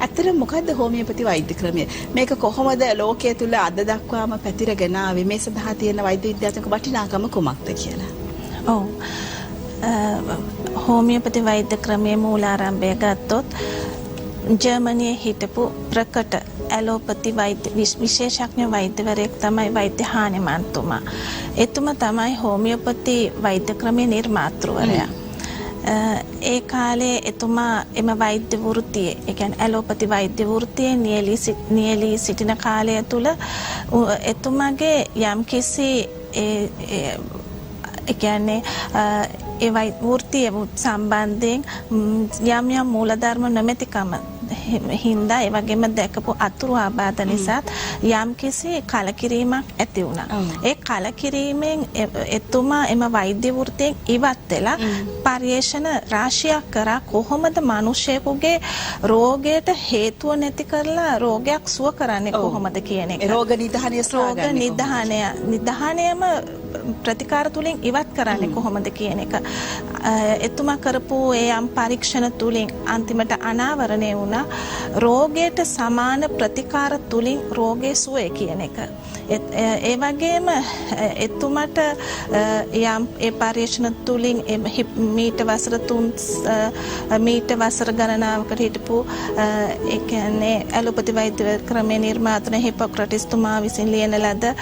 ඇත්තටම මොකද්ද හෝමියෝපති වෛද්‍ය ක්‍රමය? මේක කොහොමද ලෝකයේ තුල අද දක්වාම පැතිරගෙන ආවේ? මේ සඳහා තියෙන වෛද්‍ය විද්‍යාත්මක වටිනාකම කුමක්ද කියලා? ඔව්. හෝමියෝපති වෛද්‍ය ක්‍රමයේ මූලාරම්භය ගත්තොත් ජර්මනියේ හිටපු ප්‍රකට ඇලෝපති වෛද්‍ය විශේෂඥ වෛද්‍යවරයෙක් තමයි වෛද්‍ය හානිමන්තුමා. එතුමා තමයි හෝමියෝපති වෛද්‍ය ක්‍රමයේ නිර්මාතෘවරයා. ඒ කාලේ එතුමා එම වෛද්‍ය වෘත්තියේ, ඒ කියන්නේ ඇලෝපති වෛද්‍ය වෘත්තියේ නියැලී සිටින කාලය තුල එතුමාගේ යම්කිසි ඒ කියන්නේ ඒ වෘත්තිය සම්බන්ධයෙන් යම් මූලධර්ම නොමැතිකම හින්දා ඒ වගේම දැකපු අතුරු ආබාධ නිසා යම්කිසි කලකිරීමක් ඇති වුණා. ඒ කලකිරීමෙන් එතුමා එම වෛද්‍ය වෘත්තියෙන් ඉවත් වෙලා පර්යේෂණ රාශියක් කරා කොහොමද මිනිසෙකුගේ රෝගයට හේතුව නැති කරලා රෝගයක් සුව කරන්නේ කොහොමද කියන එක. රෝග නිධානයම ප්‍රතිකාර තුලින් ඉවත් කරන්නේ කොහොමද කියන එක. එතුමා කරපු ඒ යම් පරීක්ෂණ තුලින් අන්තිමට අනාවරණය වුණා රෝගයට සමාන ප්‍රතිකාර තුලින් රෝගේ සුවය කියන එක. ඒ වගේම එතුමට යම් ඒ පරීක්ෂණ තුලින් මීට වසර ගණනාවකට හිටපු ඒ කියන්නේ ඇලෝපති වෛද්‍ය ක්‍රමයේ නිර්මාතෘ හිපොක්‍රටිස් තුමා විසින් ලියන ලද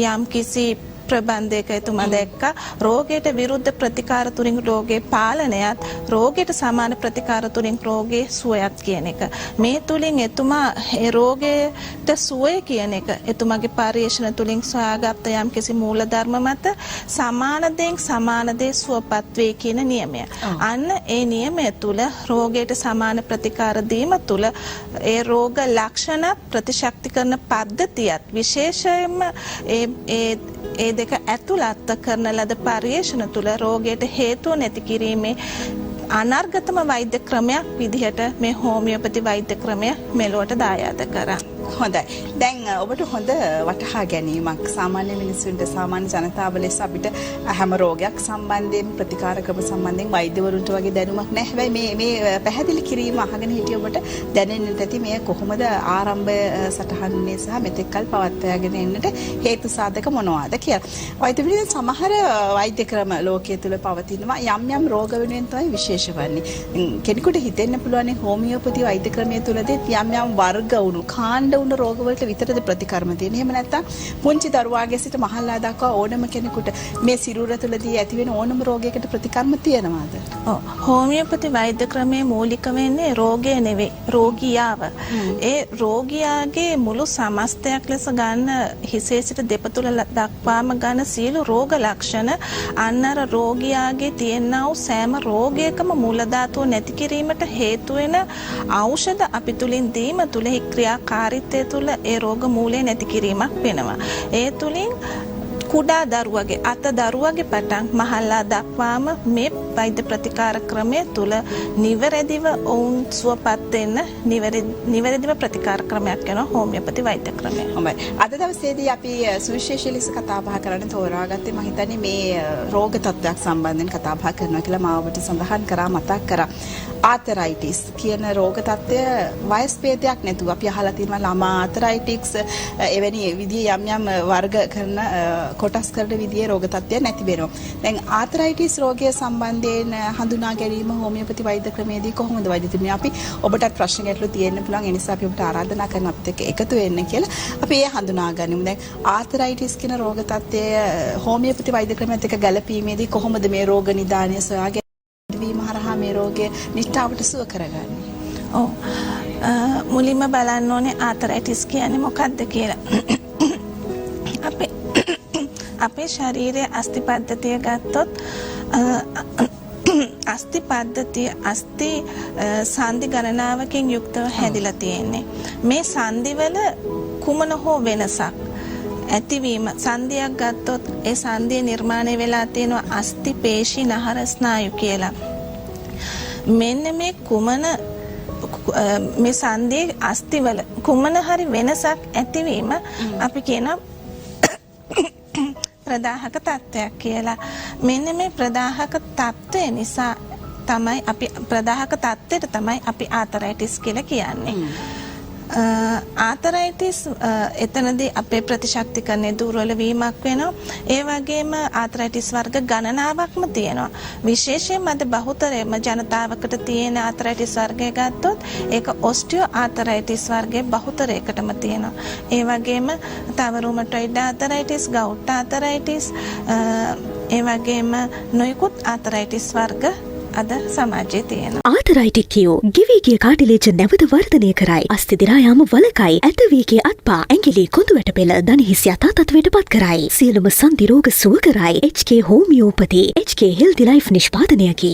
යම් කිසි ප්‍රබන්ධයක එතුමා දැක්කා රෝගයට විරුද්ධ ප්‍රතිකාර තුලින් රෝගේ පාලනයත් රෝගයට සමාන ප්‍රතිකාර තුලින් රෝගේ සුවයත් කියන එක. මේ තුලින් එතුමා ඒ රෝගයට සුවය කියන එක එතුමාගේ පරීක්ෂණ තුලින් සොයාගත්ත යම් කිසි මූලධර්ම මත සමාන දේ සුවපත් වේ කියන නියමය. අන්න ඒ නියමය තුල රෝගයට සමාන ප්‍රතිකාර දීම තුල ඒ රෝග ලක්ෂණ ප්‍රතිශක්ති කරන පද්ධතියත් විශේෂයෙන්ම ඒ දෙක ඇතුළත් කරන ලද පර්යේෂණ තුළ රෝගයට හේතුව නැති කිරීමේ අනර්ගතම වෛද්‍ය ක්‍රමයක් විදිහට මේ හෝමියෝපති වෛද්‍ය ක්‍රමය මෙලොවට දායාද කරා. හොඳයි. දැන් ඔබට හොඳ වටහා ගැනීමක් සාමාන්‍ය මිනිස්සුන්ට සාමාන්‍ය ජනතාව ලෙස අපිට හැම රෝගයක් සම්බන්ධයෙන් ප්‍රතිකාර ක්‍රම සම්බන්ධයෙන් වෛද්‍යවරුන්ට වගේ දැනුමක් නැහැ. හැබැයි මේ පැහැදිලි කිරීම අහගෙන හිටිය ඔබට දැනෙන්නට ඇති මේ කොහොමද ආරම්භය සටහන්නේ සහ මෙතෙක්කල් පවත්වාගෙන එන්නට හේතු සාධක මොනවාද කියලා. වෛද්‍යවරුන් සමහර වෛද්‍ය ක්‍රම ලෝකයේ තුල පවතිනවා යම් රෝග වෙනුවෙන් තමයි විශේෂ වන්නේ. කෙනෙකුට හිතෙන්න පුළුවන් හෝමියෝපති වෛද්‍ය ක්‍රමයේ තුලදී යම් වර්ග වුණු කාණ්ඩ උන රෝගවලට විතරද ප්‍රතිකර්ම තියෙන. එහෙම නැත්නම් පුංචි දරුවාගේ සිට මහල්ලා දක්වා ඕනම කෙනෙකුට මේ සිරුර තුළදී ඇති වෙන ඕනම රෝගයකට ප්‍රතිකර්ම තියෙනවාද? ඔව්. හෝමියෝපති වෛද්‍ය ක්‍රමයේ මූලික වෙන්නේ රෝගය නෙවෙයි, රෝගියාව. ඒ රෝගියාගේ මුළු සමස්තයක් ලෙස ගන්න හිසේ සිට දෙපතුල දක්වාම ගන්න සියලු රෝග ලක්ෂණ අන්නර රෝගියාගේ තියෙනා වූ සෑම රෝගයකම මූල ධාතුව නැති කිරීමට හේතු වෙන ඖෂධ අපි තුලින් දීම තුල ක්‍රියාකාරීත්වය තුළ ඒ රෝග මූලය නැති කිරීමක් වෙනවා. ඒ තුලින් කුඩා දරුවගේ අත දරුවගේ පටන් මහල්ලා දක්වාම මේ වෛද්‍ය ප්‍රතිකාර ක්‍රමය තුළ නිවැරදිව ඔවුන් සුවපත් වෙන්න නිවැරදිව ප්‍රතිකාර ක්‍රමයක් වෙනවා හෝමියෝපති වෛද්‍ය ක්‍රමය. හොඳයි. අද දවසේදී අපි සුවිශේෂී ලෙස කතා බහ කරන්න තෝරාගත්තේ මම හිතන්නේ මේ රෝග තත්ත්වයක් සම්බන්ධයෙන් කතා බහ කරනවා කියලා මම ඔබට සඳහන් කරා මතක් කරා. ආතරයිටිස් කියන රෝග තත්ත්වය වයස් භේදයක් නැතුව අපි අහලා තියෙනවා ළමා ආතරයිටික්ස් එවැනි විදිහේ යම් වර්ග කරන කොටස් කරන විදිහේ රෝග තත්ත්වයක් නැති වෙනවා. දැන් ආතරයිටිස් රෝගය සම්බන්ධයෙන් හඳුනා ගැනීම හෝමියෝපති වෛද්‍ය ක්‍රමයේදී කොහොමද වෛද්‍යතුමිය අපි ඔබටත් ප්‍රශ්න ගැටලු තියෙන්න පුළුවන්. ඒ නිසා අපි ඔබට ආරාධනා කරනවා අපිත් එක්ක එකතු වෙන්න කියලා. අපි ඒ හඳුනා ගනිමු. දැන් ආතරයිටිස් කියන රෝග තත්ත්වය හෝමියෝපති වෛද්‍ය ක්‍රමයේත් එක්ක ගැළපීමේදී කොහොමද මේ රෝග නිදානය සොයාගෙන වීම හරහා මේ රෝගය නිෂ්ඨාවට සුව කරගන්නේ? ඔව්. මුලින්ම බලන්න ඕනේ ආතරයිටිස් කියන්නේ මොකක්ද කියලා. අපේ ශරීරයේ අස්ථි පද්ධතිය ගත්තොත් අස්ථි පද්ධතිය අස්ථි සන්ධි ගණනාවකින් යුක්තව හැදිලා තියෙන්නේ. මේ සන්ධිවල කුමන හෝ වෙනසක් ඇතිවීම සන්ධියක් ගත්තොත් ඒ සන්ධිය නිර්මාණය වෙලා තියෙනවා අස්ථි පේශි නහර ස්නායු කියලා. මෙන්න මේ මේ සන්ධියේ අස්ථිවල කුමන හරි වෙනසක් ඇතිවීම අපි කියන ප්‍රදාහක තත්ත්වයක් කියලා. මෙන්න මේ ප්‍රදාහක තත්ත්වය නිසා තමයි අපි ප්‍රදාහක තත්ත්වයට තමයි අපි ආතරයිටිස් කියලා කියන්නේ. ආතරයිටිස් එතනදී අපේ ප්‍රතිශක්තිකරණය දුර්වල වීමක් වෙනවා. ඒ වගේම ආතරයිටිස් වර්ග ගණනාවක්ම තියෙනවා. විශේෂයෙන්ම අද බහුතරයම ජනතාවකට තියෙන ආතරයිටිස් වර්ගය ගත්තොත් ඒක ඔස්ටියෝ ආතරයිටිස් වර්ගයේ බහුතරයකටම තියෙනවා. ඒ වගේම තව රුමටොයිඩ් ආතරයිටිස්, ගවුට් ආතරයිටිස්, ඒ වගේම නොයෙකුත් ආතරයිටිස් වර්ග අද සමාජයේ තියෙනවා. ආතරයිටික් කියෝ ගෙවී ගිය කාටිලේජ් නැවත වර්ධනය කරයි. අස්ථි දිරා යාම වළකයි. ඇත වී ගිය අත්පා ඇඟිලි කොඳු වැට පෙළ දණහිස් යථා තත්වයට පත් කරයි. සියලුම සන්ධි රෝග සුව කරයි. HK homeopathy HK healthy life නිෂ්පාදනයකි.